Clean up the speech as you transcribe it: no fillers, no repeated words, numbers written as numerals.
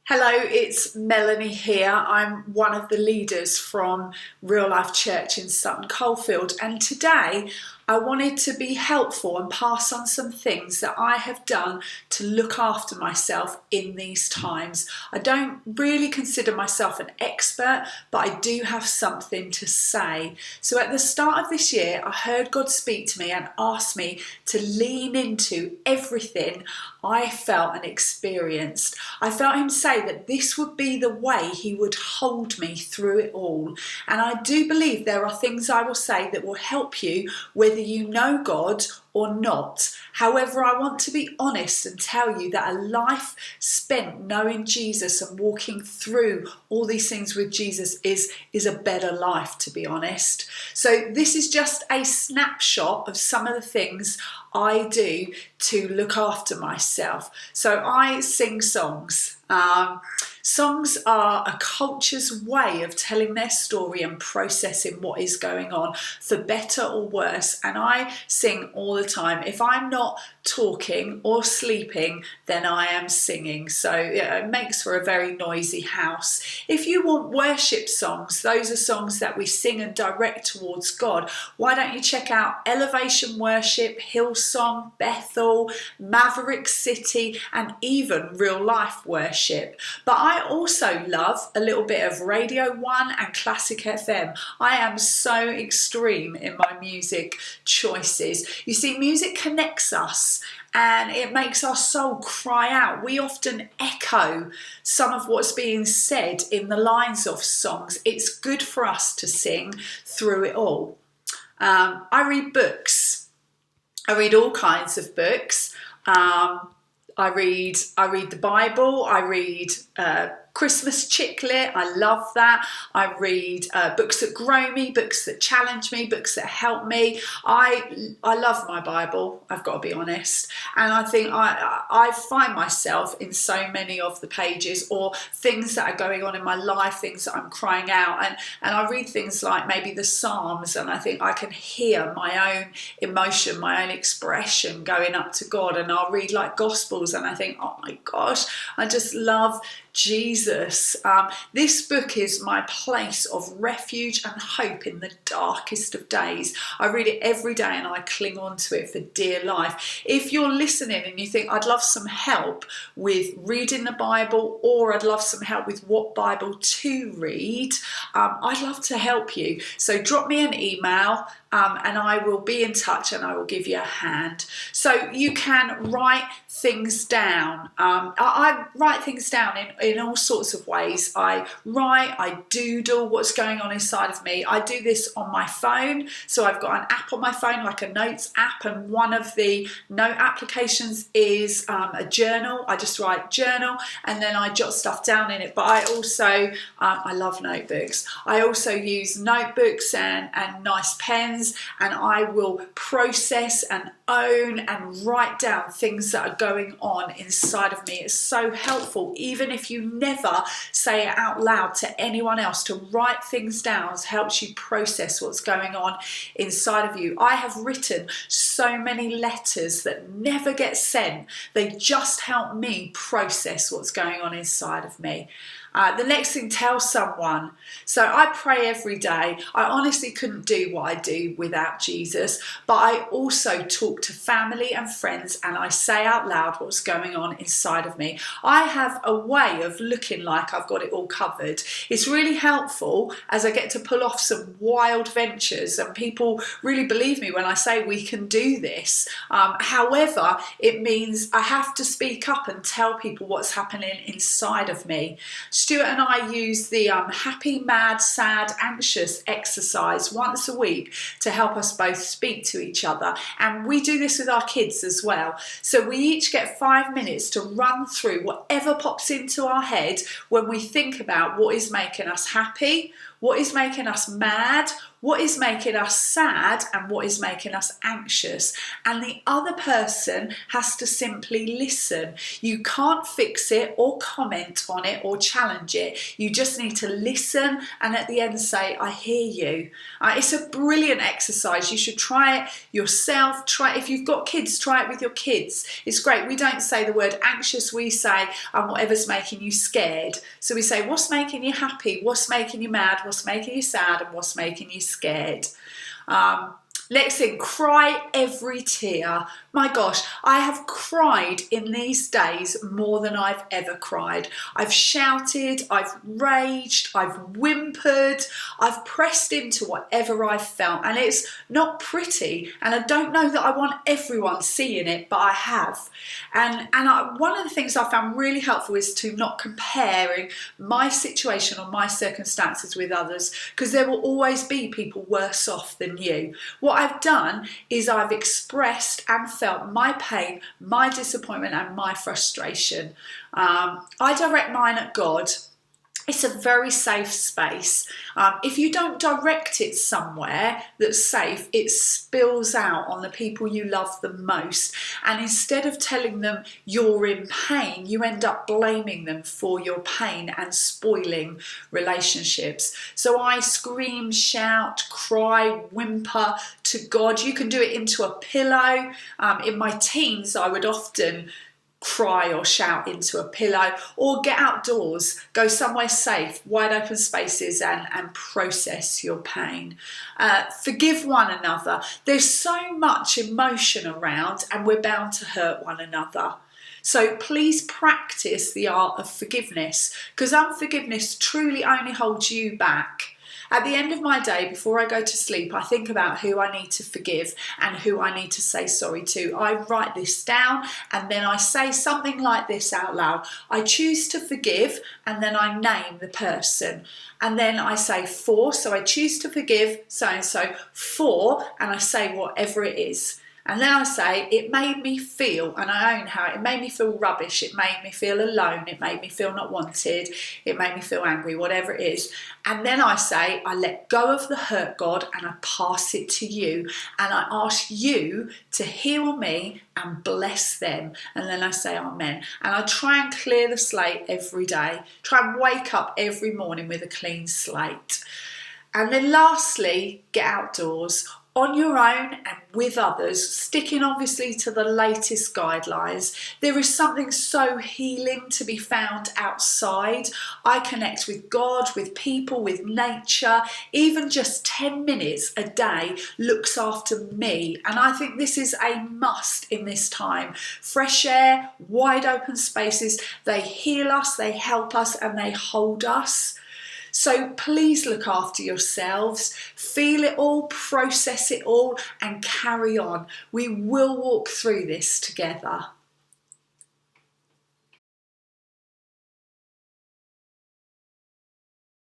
Hello, it's Melanie here. I'm one of the leaders from Real Life Church in Sutton Coldfield, and today I wanted to be helpful and pass on some things that I have done to look after myself in these times. I don't really consider myself an expert, but I do have something to say. So at the start of this year, I heard God speak to me and ask me to lean into everything I felt and experienced. I felt him say that this would be the way he would hold me through it all. And I do believe there are things I will say that will help you, whether you know God or not. However, I want to be honest and tell you that a life spent knowing Jesus and walking through all these things with Jesus is a better life, to be honest. So this is just a snapshot of some of the things I do to look after myself. So I sing songs. Songs are a culture's way of telling their story and processing what is going on, for better or worse. And I sing all the time. If I'm not talking or sleeping, then I am singing. So it makes for a very noisy house. If you want worship songs, those are songs that we sing and direct towards God. Why don't you check out Elevation Worship, Hillsong, Bethel, Maverick City, and even Real Life Worship. But I also love a little bit of Radio 1 and Classic FM. I am so extreme in my music choices. You see, music connects us and it makes our soul cry out. We often echo some of what's being said in the lines of songs. It's good for us to sing through it all. I read books. I read all kinds of books. I read the Bible. I read Christmas chick lit. I love that. I read books that grow me, books that challenge me, books that help me. I love my Bible, I've got to be honest. And I think I find myself in so many of the pages, or things that are going on in my life, things that I'm crying out. And I read things like maybe the Psalms, and I think I can hear my own emotion, my own expression going up to God. And I'll read like Gospels and I think, oh my gosh, I just love Jesus. This book is my place of refuge and hope in the darkest of days. I read it every day and I cling on to it for dear life. If you're listening and you think I'd love some help with reading the Bible, or I'd love some help with what Bible to read, I'd love to help you. So drop me an email and I will be in touch and I will give you a hand. So you can write things down. I write things down in all sorts of ways. I write, I doodle what's going on inside of me. I do this on my phone. So I've got an app on my phone, like a notes app, and one of the note applications is a journal. I just write journal and then I jot stuff down in it. But I also, I love notebooks. I also use notebooks and nice pens, and I will process and own and write down things that are going on inside of me. It's so helpful, even if you never say it out loud to anyone else. To write things down helps you process what's going on inside of you. I have written so many letters that never get sent. They just help me process what's going on inside of me. The next thing, tell someone. So I pray every day. I honestly couldn't do what I do without Jesus, but I also talk to family and friends and I say out loud what's going on inside of me. I have a way of looking like I've got it all covered. It's really helpful as I get to pull off some wild ventures, and people really believe me when I say we can do this. However, it means I have to speak up and tell people what's happening inside of me. Stuart and I use the happy, mad, sad, anxious exercise once a week to help us both speak to each other. And we do this with our kids as well. So we each get 5 minutes to run through whatever pops into our head when we think about what is making us happy, what is making us mad, what is making us sad and what is making us anxious. And the other person has to simply listen. You can't fix it or comment on it or challenge it. You just need to listen and at the end say, I hear you. It's a brilliant exercise. You should try it yourself. If you've got kids, try it with your kids. It's great. We don't say the word anxious, we say whatever's making you scared. So we say, what's making you happy? What's making you mad? What's making you sad? And what's making you scared? Next thing, cry every tear. My gosh, I have cried in these days more than I've ever cried. I've shouted, I've raged, I've whimpered, I've pressed into whatever I've felt, and it's not pretty, and I don't know that I want everyone seeing it, but I have. And one of the things I found really helpful is to not comparing my situation or my circumstances with others, because there will always be people worse off than you. What I've done is I've expressed and felt my pain, my disappointment and my frustration. I direct mine at God. It's a very safe space. If you don't direct it somewhere that's safe, it spills out on the people you love the most. And instead of telling them you're in pain, you end up blaming them for your pain and spoiling relationships. So I scream, shout, cry, whimper to God. You can do it into a pillow. In my teens, I would often cry or shout into a pillow, or get outdoors, go somewhere safe, wide open spaces and process your pain. Forgive one another. There's so much emotion around and we're bound to hurt one another. So please practice the art of forgiveness, because unforgiveness truly only holds you back. At the end of my day, before I go to sleep, I think about who I need to forgive and who I need to say sorry to. I write this down and then I say something like this out loud. I choose to forgive, and then I name the person. And then I say for, so I choose to forgive so-and-so for, and I say whatever it is. And then I say, it made me feel, and I own how it made me feel rubbish, it made me feel alone, it made me feel not wanted, it made me feel angry, whatever it is. And then I say, I let go of the hurt, God, and I pass it to you. And I ask you to heal me and bless them. And then I say, amen. And I try and clear the slate every day. Try and wake up every morning with a clean slate. And then lastly, get outdoors. On your own and with others, sticking obviously to the latest guidelines. There is something so healing to be found outside. I connect with God, with people, with nature. Even just 10 minutes a day looks after me. And I think this is a must in this time. Fresh air, wide open spaces, they heal us, they help us and they hold us. So please look after yourselves, feel it all, process it all and carry on. We will walk through this together.